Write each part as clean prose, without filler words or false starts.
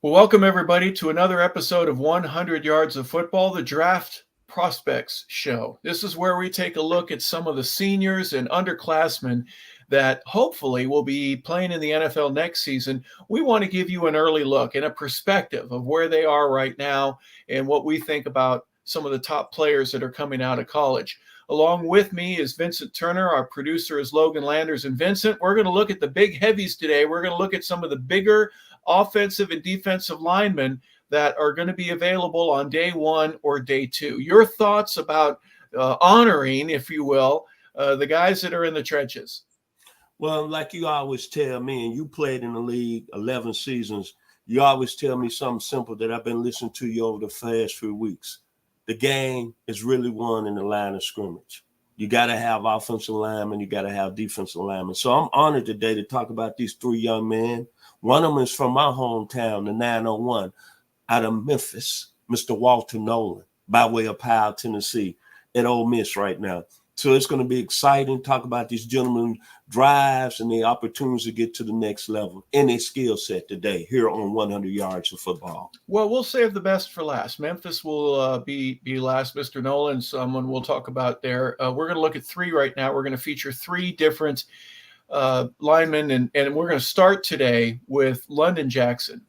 Well, welcome everybody to another episode of 100 Yards of Football, the Draft Prospects Show. This is where we take a look at some of the seniors and underclassmen that hopefully will be playing in the NFL next season. We want to give you an early look and a perspective of where they are right now and what we think about some of the top players that are coming out of college. Along with me is Vincent Turner. Our producer is Logan Landers. And Vincent, we're going to look at the big heavies today. We're going to look at some of the bigger offensive and defensive linemen that are going to be available on day one or day two. Your thoughts about honoring, if you will, the guys that are in the trenches? Well, like you always tell me, and you played in the league 11 seasons, you always tell me something simple that I've been listening to you over the past few weeks. The game is really won in the line of scrimmage. You got to have offensive linemen. You got to have defensive linemen. So I'm honored today to talk about these three young men. One of them is from my hometown, the 901, out of Memphis, Mr. Walter Nolan, by way of Powell, Tennessee, at Ole Miss right now. So it's going to be exciting. Talk about these gentlemen drives and the opportunities to get to the next level in their skill set today here on 100 Yards of Football. Well, we'll save the best for last. Memphis will be last. Mr. Nolan, someone we'll talk about there. We're going to look at three right now. We're going to feature three different linemen, and we're going to start today with London Jackson.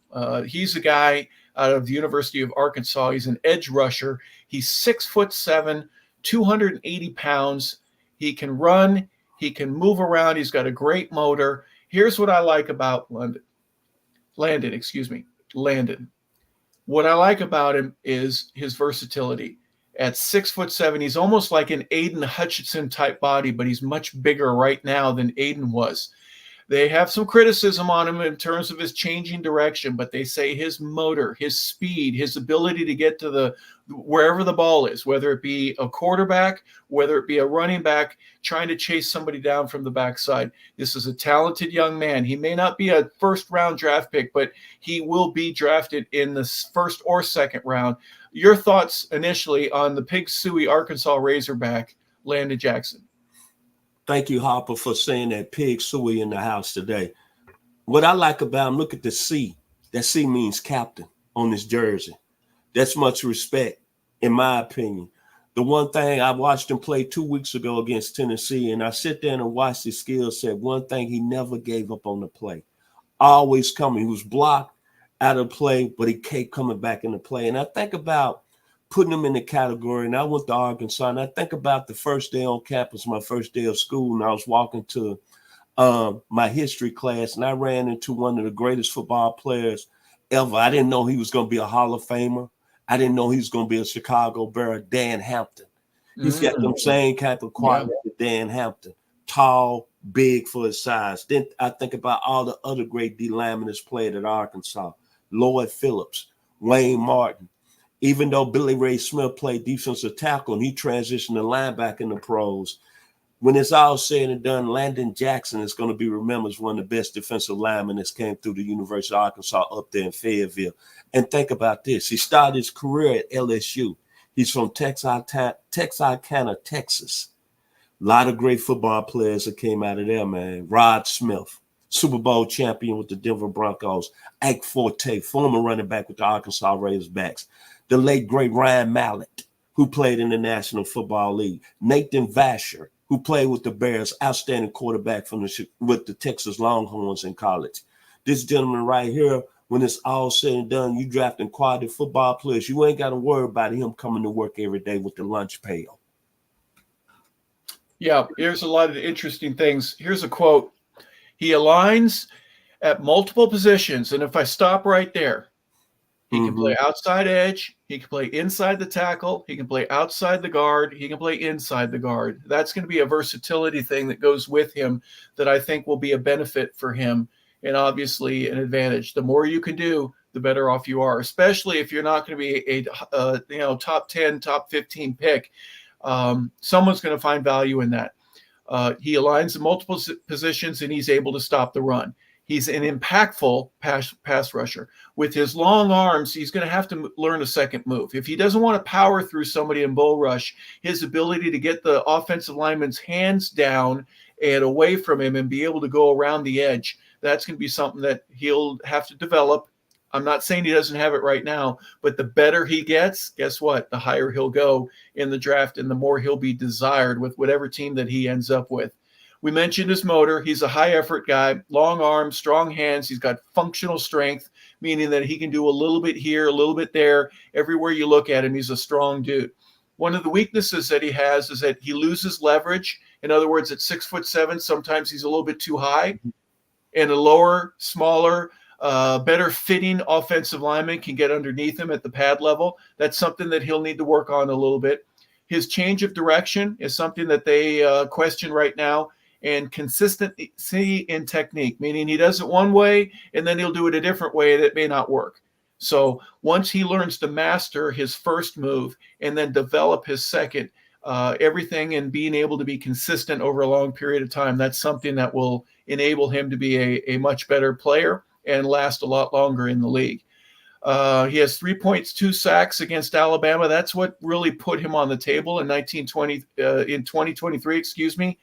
He's a guy out of the University of Arkansas. He's an edge rusher. He's 6'7", 280 pounds. He can run. He can move around. He's got a great motor. Here's what I like about Landon. What I like about him is his versatility. At 6'7", he's almost like an Aiden Hutchinson type body, but he's much bigger right now than Aiden was. They have some criticism on him in terms of his changing direction, but they say his motor, his speed, his ability to get to wherever the ball is, whether it be a quarterback, whether it be a running back, trying to chase somebody down from the backside. This is a talented young man. He may not be a first-round draft pick, but he will be drafted in the first or second round. Your thoughts initially on the Pig Suey Arkansas Razorback, Landon Jackson? Thank you, Harper, for saying that Pig Suey in the house today. What I like about him, look at the C. That C means captain on his jersey. That's much respect, in my opinion. The one thing I watched him play 2 weeks ago against Tennessee, and I sit there and watch his skill set. One thing, he never gave up on the play. Always coming. He was blocked out of play, but he kept coming back into play. And I think about putting him in the category, and I went to Arkansas, and I think about the first day on campus, my first day of school, and I was walking to my history class, and I ran into one of the greatest football players ever. I didn't know he was going to be a Hall of Famer. I didn't know he was going to be a Chicago Bear, Dan Hampton. He's got them same kind of qualities with Dan Hampton. Tall, big for his size. Then I think about all the other great D linemen that's played at Arkansas. Lloyd Phillips, Wayne Martin. Even though Billy Ray Smith played defensive tackle and he transitioned to linebacker in the pros, when it's all said and done, Landon Jackson is going to be remembered as one of the best defensive linemen that's came through the University of Arkansas up there in Fayetteville. And think about this. He started his career at LSU. He's from Texarkana, Texas. A lot of great football players that came out of there, man. Rod Smith, Super Bowl champion with the Denver Broncos. Ike Forte, former running back with the Arkansas Razorbacks. The late, great Ryan Mallett, who played in the National Football League. Nathan Vasher, who played with the Bears, outstanding quarterback with the Texas Longhorns in college. This gentleman right here, when it's all said and done, you drafting quality football players. You ain't got to worry about him coming to work every day with the lunch pail. Yeah, here's a lot of interesting things. Here's a quote. He aligns at multiple positions, and if I stop right there, he can play outside edge. He can play inside the tackle. He can play outside the guard. He can play inside the guard. That's going to be a versatility thing that goes with him that I think will be a benefit for him and obviously an advantage. The more you can do, the better off you are, especially if you're not going to be a top 10, top 15 pick. Someone's going to find value in that. He aligns in multiple positions, and he's able to stop the run. He's an impactful pass rusher. With his long arms, he's going to have to learn a second move. If he doesn't want to power through somebody in bull rush, his ability to get the offensive lineman's hands down and away from him and be able to go around the edge, that's going to be something that he'll have to develop. I'm not saying he doesn't have it right now, but the better he gets, guess what? The higher he'll go in the draft and the more he'll be desired with whatever team that he ends up with. We mentioned his motor. He's a high effort guy, long arms, strong hands. He's got functional strength, meaning that he can do a little bit here, a little bit there. Everywhere you look at him, he's a strong dude. One of the weaknesses that he has is that he loses leverage. In other words, at 6'7", sometimes he's a little bit too high, and a lower, smaller, better fitting offensive lineman can get underneath him at the pad level. That's something that he'll need to work on a little bit. His change of direction is something that they question right now, and consistency in technique, meaning he does it one way and then he'll do it a different way that may not work. So once he learns to master his first move and then develop his second, everything and being able to be consistent over a long period of time, that's something that will enable him to be a much better player and last a lot longer in the league. He has 3 points, 2 sacks against Alabama. That's what really put him on the table in 2023, excuse me.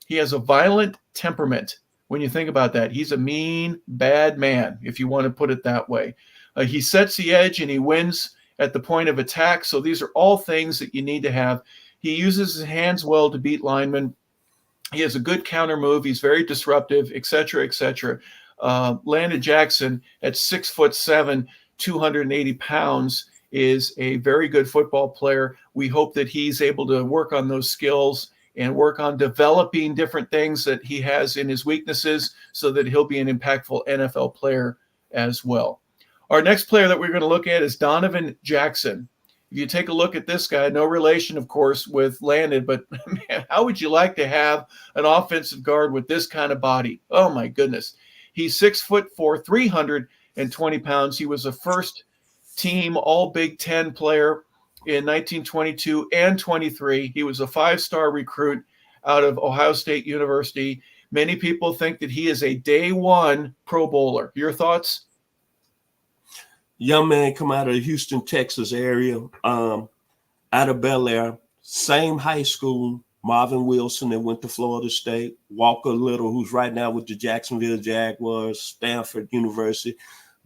He has a violent temperament. When you think about that, he's a mean, bad man, if you want to put it that way. He sets the edge and he wins at the point of attack. So these are all things that you need to have. He uses his hands well to beat linemen. He has a good counter move. He's very disruptive, et cetera, et cetera. Landon Jackson at 6'7", 280 pounds is a very good football player. We hope that he's able to work on those skills and work on developing different things that he has in his weaknesses so that he'll be an impactful NFL player as well. Our next player that we're going to look at is Donovan Jackson. If you take a look at this guy, no relation, of course, with Landon, but man, how would you like to have an offensive guard with this kind of body? Oh, my goodness. He's 6'4", 320 pounds. He was a first-team All-Big Ten player in 1922 and 23. He was a 5-star recruit out of Ohio State University. Many people think that he is a day one Pro Bowler. Your thoughts? Young man come out of the Houston, Texas area, out of Bel Air, same high school, Marvin Wilson that went to Florida State, Walker Little, who's right now with the Jacksonville Jaguars, Stanford University,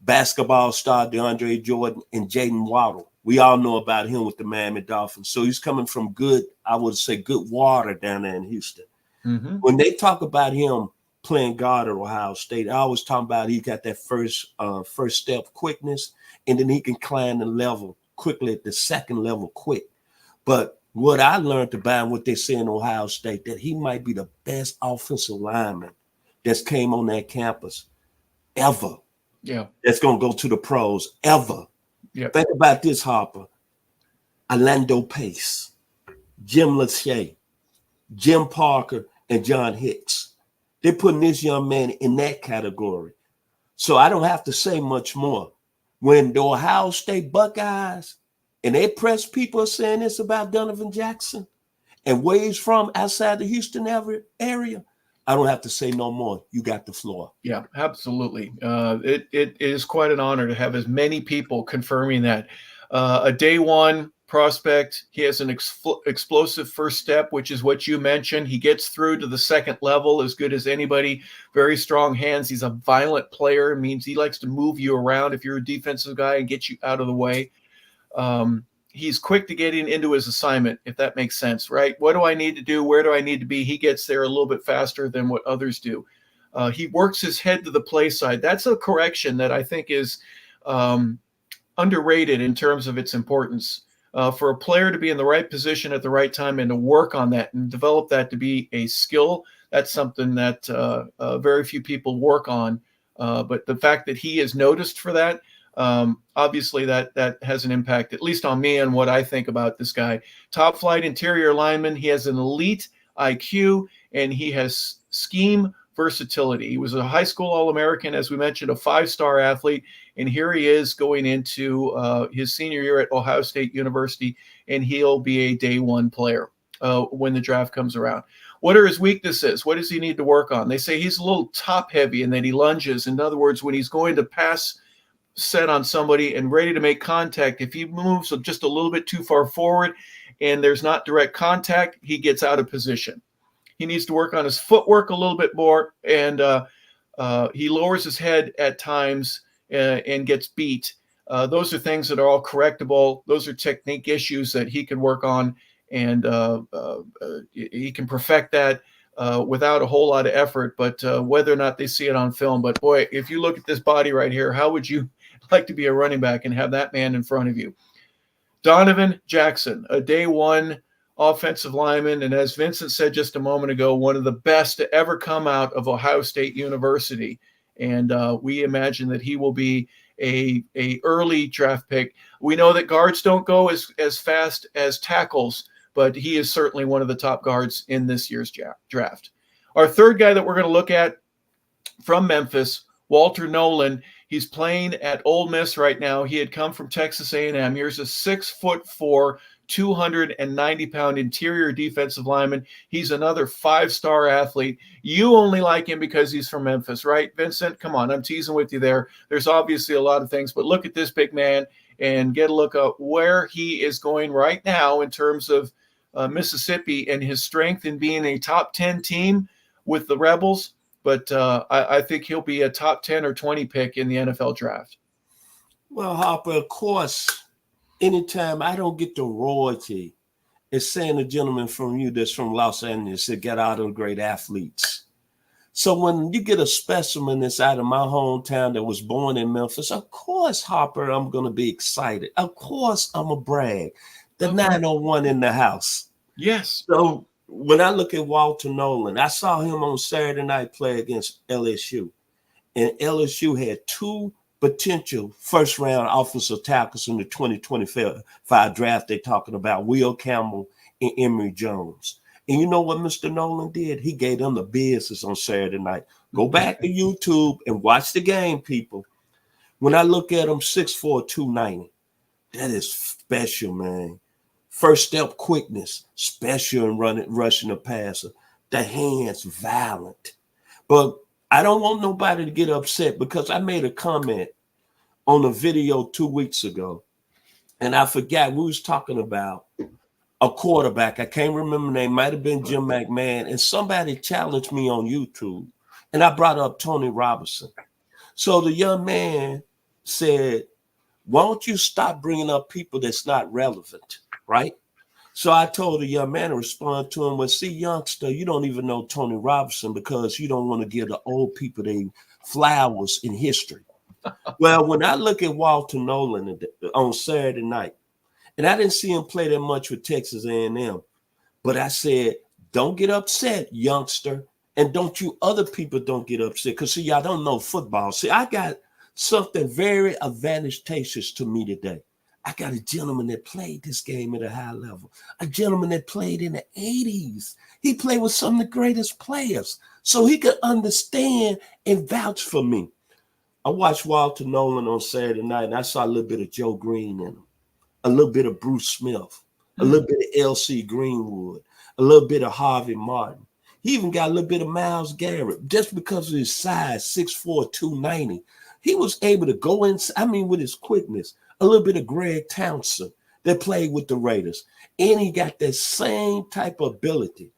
basketball star DeAndre Jordan, and Jaden Waddle. We all know about him with the Miami Dolphins. So he's coming from good, I would say, good water down there in Houston. Mm-hmm. When they talk about him playing guard at Ohio State, I always talk about he got that first step quickness, and then he can climb the level quickly at the second level quick. But what I learned about him, what they say in Ohio State, that he might be the best offensive lineman that's came on that campus ever. Yeah. That's going to go to the pros ever. Yep. Think about this, Harper. Orlando Pace, Jim Lachey, Jim Parker, and John Hicks. They're putting this young man in that category. So I don't have to say much more. When the Ohio State Buckeyes and they press people are saying this about Donovan Jackson and where he's from outside the Houston area, I don't have to say no more. You got the floor. Yeah, absolutely. It is quite an honor to have as many people confirming that. A day one prospect, he has an explosive first step, which is what you mentioned. He gets through to the second level as good as anybody. Very strong hands. He's a violent player. It means he likes to move you around if you're a defensive guy and get you out of the way. He's quick to getting into his assignment, if that makes sense, right? What do I need to do? Where do I need to be? He gets there a little bit faster than what others do. He works his head to the play side. That's a correction that I think is underrated in terms of its importance. For a player to be in the right position at the right time and to work on that and develop that to be a skill, that's something that very few people work on. But the fact that he is noticed for that, obviously that has an impact, at least on me and what I think about this guy. Top flight interior lineman. He has an elite IQ and he has scheme versatility. He was a high school All-American, as we mentioned, a 5-star athlete. And here he is going into his senior year at Ohio State University, and he'll be a day one player when the draft comes around. What are his weaknesses? What does he need to work on? They say he's a little top heavy and that he lunges. In other words, when he's going to pass set on somebody and ready to make contact, if he moves just a little bit too far forward and there's not direct contact, he gets out of position. He needs to work on his footwork a little bit more, and he lowers his head at times and gets beat. Those are things that are all correctable. Those are technique issues that he can work on, and he can perfect that without a whole lot of effort. But whether or not they see it on film, but boy, if you look at this body right here, how would you like to be a running back and have that man in front of you? Donovan Jackson, a day one offensive lineman, and as Vincent said just a moment ago, one of the best to ever come out of Ohio State University. And we imagine that he will be a early draft pick. We know that guards don't go as fast as tackles, but he is certainly one of the top guards in this year's draft. Our third guy that we're going to look at from Memphis, Walter Nolan. He's playing at Ole Miss right now. He had come from Texas A&M. Here's a 6'4", 290-pound interior defensive lineman. He's another five-star athlete. You only like him because he's from Memphis, right, Vincent? Come on, I'm teasing with you there. There's obviously a lot of things, but look at this big man and get a look at where he is going right now in terms of Mississippi and his strength in being a top 10 team with the Rebels. But I think he'll be a top 10 or 20 pick in the NFL draft. Well, Harper, of course, anytime I don't get the royalty, it's saying a gentleman from you that's from Los Angeles that got out of great athletes. So when you get a specimen that's out of my hometown that was born in Memphis, of course, Harper, I'm going to be excited. Of course, I'm a brag. The 901 in the house. Yes. So when I look at Walter Nolan, I saw him on Saturday night play against LSU. And LSU had two potential first-round offensive tackles in the 2025 draft. They're talking about Will Campbell and Emory Jones. And you know what Mr. Nolan did? He gave them the business on Saturday night. Go back to YouTube and watch the game, people. When I look at him, 6'4", 290, that is special, man. First step quickness, special in rushing the passer. The hands, violent. But I don't want nobody to get upset because I made a comment on a video 2 weeks ago. And I forgot we was talking about a quarterback. I can't remember the name. Might have been Jim McMahon. And somebody challenged me on YouTube. And I brought up Tony Robinson. So the young man said, why don't you stop bringing up people that's not relevant? Right? So I told the young man to respond to him, well, see, youngster, you don't even know Tony Robinson because you don't want to give the old people their flowers in history. Well, when I look at Walter Nolan on Saturday night, and I didn't see him play that much with Texas A&M, but I said, don't get upset, youngster, and don't you other people don't get upset because, see, y'all don't know football. See, I got something very advantageous to me today. I got a gentleman that played this game at a high level, a gentleman that played in the 80s. He played with some of the greatest players, so he could understand and vouch for me. I watched Walter Nolan on Saturday night, and I saw a little bit of Joe Green in him, a little bit of Bruce Smith, a little bit of L.C. Greenwood, a little bit of Harvey Martin. He even got a little bit of Myles Garrett just because of his size, 6'4", 290. He was able to go in, with his quickness. A little bit of Greg Townsend that played with the Raiders. And he got that same type of ability.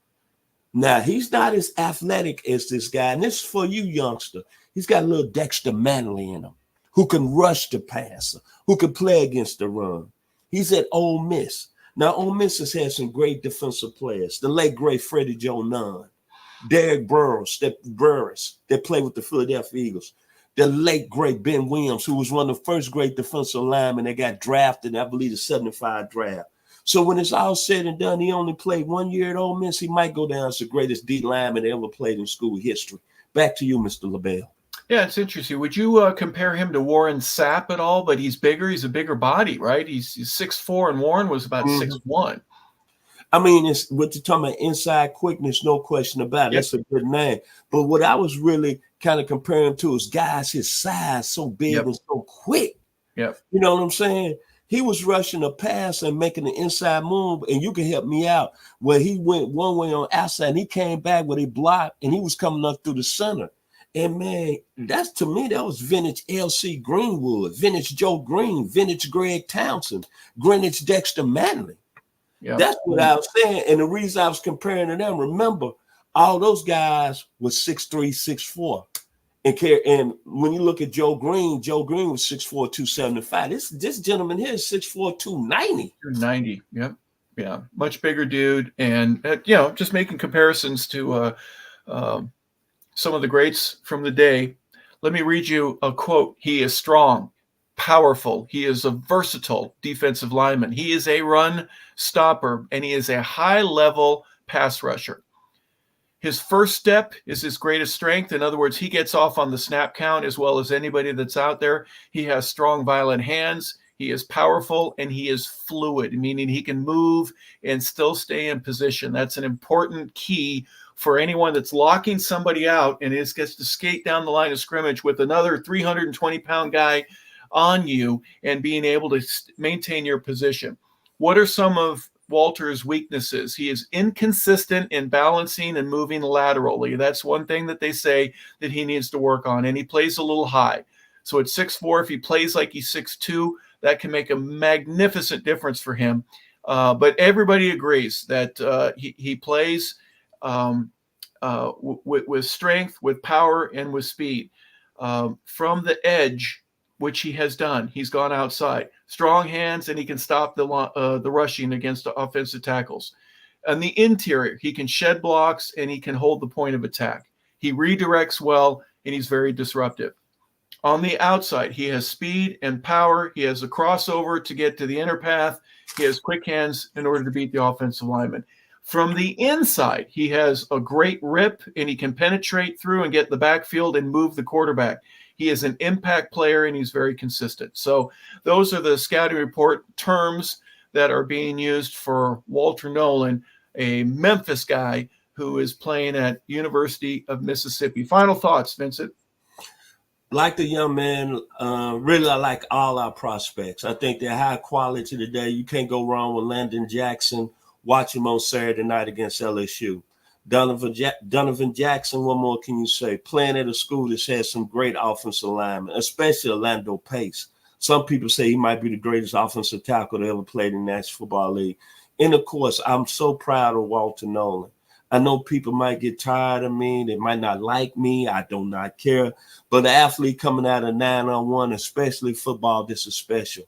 Now, he's not as athletic as this guy. And this is for you, youngster. He's got a little Dexter Manley in him who can rush the passer, who can play against the run. He's at Ole Miss. Now, Ole Miss has had some great defensive players. The late, great Freddie Joe Nunn, Derek Burris that played with the Philadelphia Eagles. The late, great Ben Williams, who was one of the first great defensive linemen that got drafted, I believe, the 75 draft. So when it's all said and done, he only played 1 year at Ole Miss. He might go down as the greatest D lineman ever played in school history. Back to you, Mr. LeBel. Yeah, it's interesting. Would you compare him to Warren Sapp at all? But he's bigger. He's a bigger body, right? He's 6'4", and Warren was about 6'1". It's what you're talking about, inside quickness, no question about it. Yep. That's a good name. But what I was really kind of comparing to is guys his size, so big and so quick. Yep. You know what I'm saying? He was rushing a pass and making the inside move, and you can help me out, where he went one way on outside, and he came back with a block, and he was coming up through the center. And, man, that's, to me, that was vintage L.C. Greenwood, vintage Joe Green, vintage Greg Townsend, vintage Dexter Manley. Yep. That's what I was saying. And the reason I was comparing to them, remember, all those guys were 6'3", 6'4", And when you look at Joe Green was 6'4", 275. This gentleman here is 6'4", 290. 290. Yep. Yeah. Much bigger dude. And, just making comparisons to some of the greats from the day. Let me read you a quote. He is strong, powerful. He is a versatile defensive lineman. He is a run stopper, and he is a high-level pass rusher. His first step is his greatest strength. In other words, he gets off on the snap count as well as anybody that's out there. He has strong, violent hands. He is powerful, and he is fluid, meaning he can move and still stay in position. That's an important key for anyone that's locking somebody out and gets to skate down the line of scrimmage with another 320-pound guy on you and being able to maintain your position. What are some of Walter's weaknesses? He is inconsistent in balancing and moving laterally. That's one thing that they say that he needs to work on, and he plays a little high. So at 6'4", if he plays like he's 6'2", that can make a magnificent difference for him. But everybody agrees that he plays with strength, with power, and with speed. From the edge, which he has done, he's gone outside. Strong hands, and he can stop the rushing against the offensive tackles. On the interior, he can shed blocks, and he can hold the point of attack. He redirects well, and he's very disruptive. On the outside, he has speed and power. He has a crossover to get to the inner path. He has quick hands in order to beat the offensive lineman. From the inside, he has a great rip, and he can penetrate through and get the backfield and move the quarterback. He is an impact player, and he's very consistent. So those are the scouting report terms that are being used for Walter Nolen, a Memphis guy who is playing at University of Mississippi. Final thoughts, Vincent? Like the young man, really I like all our prospects. I think they're high quality today. You can't go wrong with Landon Jackson. Watch him on Saturday night against LSU. Donovan Jackson, what more can you say? Playing at a school that's had some great offensive linemen, especially Orlando Pace. Some people say he might be the greatest offensive tackle that ever played in the National Football League. And, of course, I'm so proud of Walter Nolen. I know people might get tired of me. They might not like me. I do not care. But an athlete coming out of 9-on-1, especially football, this is special.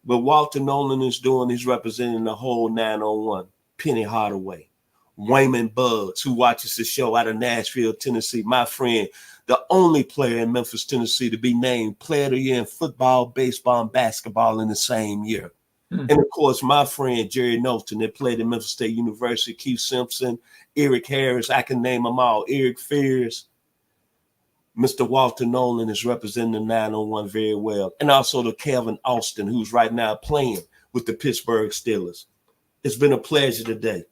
But Walter Nolen is doing, he's representing the whole 9-on-1. Penny Hardaway, Wayman Bugs, who watches the show out of Nashville, Tennessee, my friend, the only player in Memphis, Tennessee to be named Player of the Year in football, baseball, and basketball in the same year. And, of course, my friend Jerry Knowlton that played at Memphis State University, Keith Simpson, Eric Harris, I can name them all, Eric Fears. Mr. Walter Nolen is representing the 9-on-1 very well. And also the Kevin Austin, who's right now playing with the Pittsburgh Steelers. It's been a pleasure today.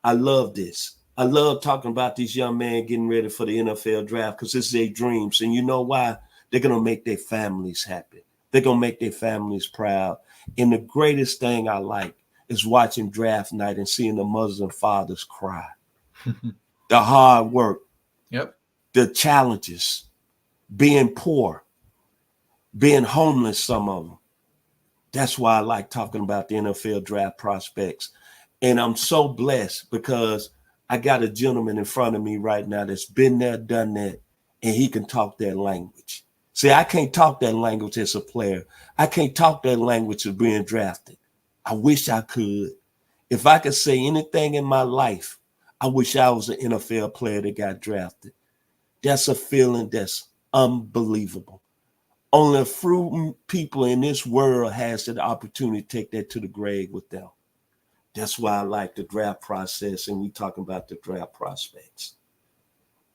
I love this. I love talking about these young men getting ready for the NFL draft because this is their dreams. And you know why? They're going to make their families happy. They're going to make their families proud. And the greatest thing I like is watching draft night and seeing the mothers and fathers cry. The hard work. Yep. The challenges, being poor, being homeless, some of them. That's why I like talking about the NFL draft prospects. And I'm so blessed because I got a gentleman in front of me right now that's been there, done that, and he can talk that language. See, I can't talk that language as a player. I can't talk that language of being drafted. I wish I could. If I could say anything in my life, I wish I was an NFL player that got drafted. That's a feeling that's unbelievable. Only a few people in this world has the opportunity to take that to the grave with them. That's why I like the draft process, and we talking about the draft prospects.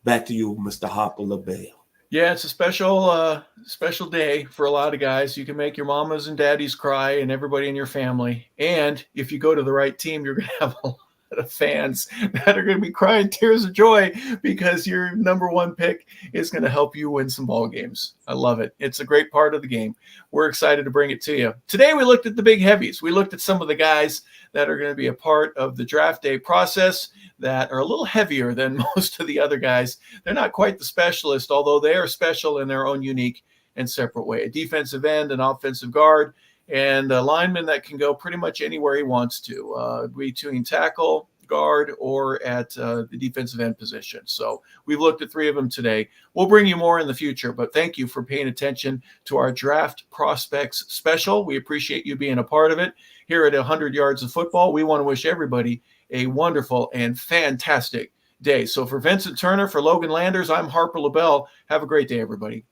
Back to you, Mr. Harper LeBel. Yeah, it's a special day for a lot of guys. You can make your mamas and daddies cry and everybody in your family. And if you go to the right team, you're going to have a lot of fans that are going to be crying tears of joy because your number one pick is going to help you win some ball games. I love it. It's a great part of the game. We're excited to bring it to you. Today, we looked at the big heavies. We looked at some of the guys that are going to be a part of the draft day process that are a little heavier than most of the other guys. They're not quite the specialist, although they are special in their own unique and separate way. A defensive end, an offensive guard, and a lineman that can go pretty much anywhere he wants to, between tackle, guard or at the defensive end position. So we've looked at 3 of them today. We'll bring you more in the future, but thank you for paying attention to our Draft Prospects special. We appreciate you being a part of it. Here at 100 Yards of Football, we want to wish everybody a wonderful and fantastic day. So for Vincent Turner, for Logan Landers, I'm Harper LeBel. Have a great day, everybody.